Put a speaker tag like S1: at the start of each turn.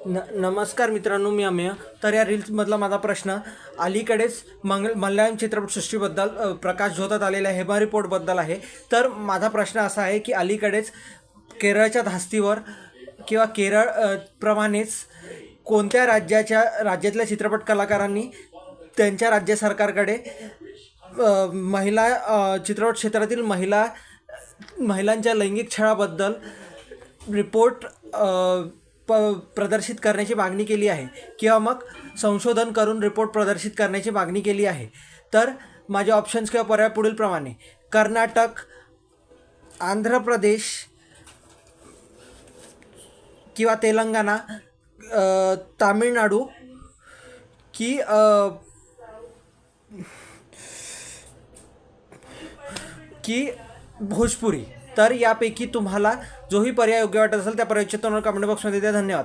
S1: नमस्कार मित्रांनो, मी अमेय. तर या रील्समधला माझा प्रश्न अलीकडेच मल्याळम चित्रपटसृष्टीबद्दल प्रकाश झोतात आलेल्या हेमा रिपोर्टबद्दल आहे. तर माझा प्रश्न असा आहे की अलीकडेच केरळच्या धास्तीवर किंवा केरळ प्रमाणेच कोणत्या राज्यातल्या चित्रपट कलाकारांनी त्यांच्या राज्य सरकारकडे महिला चित्रपट क्षेत्रातील महिलांच्या लैंगिक छळाबद्दल रिपोर्ट प्रदर्शित करण्याची मागणी केली आहे किंवा मग संशोधन करून रिपोर्ट प्रदर्शित करण्याची मागणी केली आहे. तर माझे ऑप्शन्स किंवा पर्याय पुढीलप्रमाणे: कर्नाटक, आंध्र प्रदेश किंवा तेलंगणा, तामिळनाडू की भोजपुरी. तर यापैकी तुम्हाला जोही पर्याय योग्य वाटत असेल त्या पर्यायाचे उत्तर कमेंट बॉक्समध्ये द्या. धन्यवाद.